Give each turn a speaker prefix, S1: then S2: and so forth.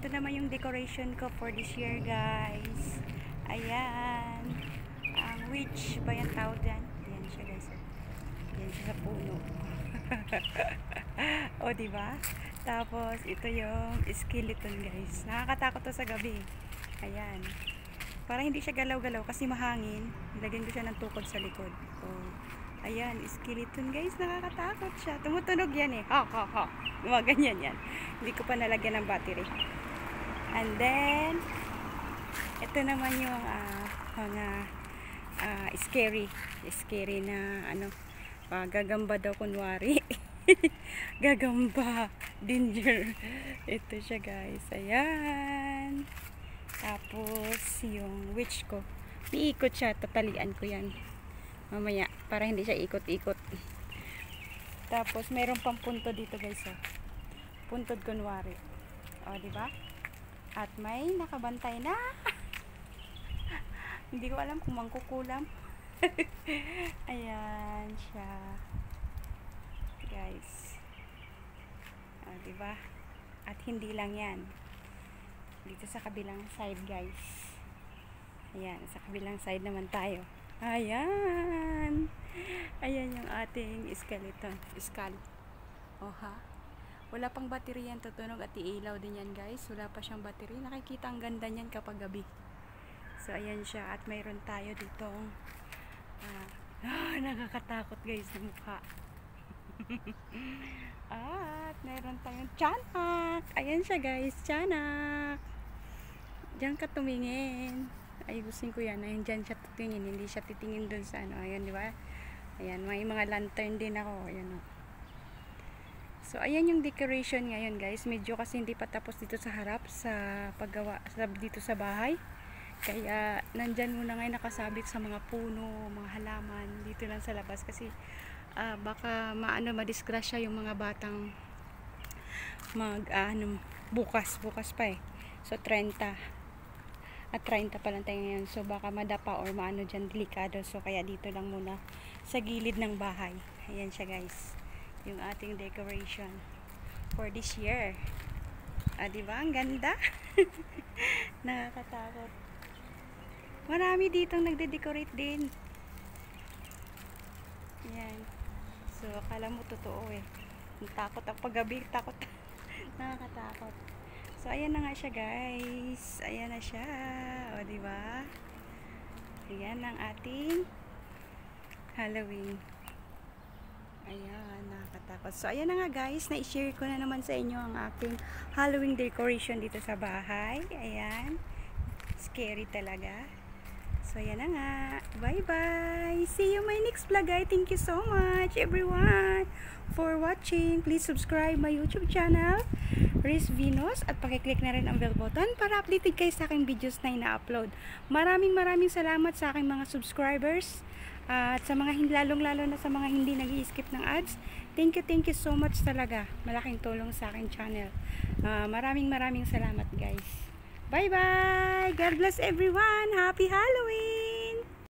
S1: ito naman yung decoration ko for this year, guys. Ayan. Ang witch ba yung tawag dyan? Ayan siya, guys. Ayan siya sa puno. O, diba? Tapos, ito yung skeleton, guys. Nakakatakot to sa gabi. Ayan. Para hindi siya galaw-galaw kasi mahangin. Nilagyan ko siya ng tukod sa likod. Oh. Ayan, skeleton, guys. Nakakatakot siya. Tumutunog yan eh. Ha, ha, ha. Mga ganyan yan. Hindi ko pa nalagyan ng battery. And then, ito naman yung mga scary. Scary na ano, gagamba daw kunwari. Gagamba. Danger. Ito siya, guys. Ayan. Tapos, yung witch ko. Iikot siya. Tatalian ko yan. Mamaya. Para hindi siya ikot-ikot. Tapos, meron pang punto dito, guys. Oh. Puntod kunwari. O, diba? At may nakabantay na. Hindi ko alam kung mangkukulam. Ayan siya. Guys. O, diba? At hindi lang yan. Dito sa kabilang side, guys. Ayan, sa kabilang side naman tayo. Ayan. Ayan yung ating skeleton. Skull. Oha. Wala pang battery yan, tutunog at iilaw din yan, guys. Wala pa siyang battery. Nakikita ang ganda niyan kapag gabi. So, ayan siya. At mayroon tayo ditong nakakatakot, guys, sa mukha. At mayroon tayong tiyanak. Ayan siya, guys. Tiyanak. Diyan ka tumingin. Ayusin ko yan. Ayun, dyan siya titingin. Hindi siya titingin dun sa ano. Ayan, di ba? Ayan, may mga lantern din ako. Ayan, o. So, ayan yung decoration ngayon, guys. Medyo kasi hindi pa tapos dito sa harap sa paggawa dito sa bahay. Kaya, nandyan muna ngayon nakasabit sa mga puno, mga halaman. Dito lang sa labas. Kasi, baka madisgrasya yung mga batang bukas pa eh. So 30 at 30 pa lang tayo ngayon, so baka madapa or maano dyan, delikado. So kaya dito lang muna sa gilid ng bahay. Ayan siya, guys, yung ating decoration for this year. Diba? Ang ganda. Nakakatakot. Marami ditong nagde-decorate din. Ayan. So, akala mo totoo eh. Takot ako paggabi, takot. Nakakatakot. So, ayan na nga siya, guys. Ayan na siya. O, diba? Ayan ang ating Halloween. Ayan, nakakatakot. So, ayan na nga, guys. Na-share ko na naman sa inyo ang aking Halloween decoration dito sa bahay. Ayan. Scary talaga. So, ayan na nga. Bye-bye. See you my next vlog, guys. Thank you so much, everyone, for watching. Please subscribe my YouTube channel, Riz Venus, at pakiclick na rin ang bell button para updated kayo sa aking videos na ina-upload. Maraming salamat sa aking mga subscribers at sa mga lalong-lalo na sa mga hindi nag-i-skip ng ads. Thank you so much talaga. Malaking tulong sa aking channel. Maraming salamat, guys. Bye-bye! God bless everyone! Happy Halloween!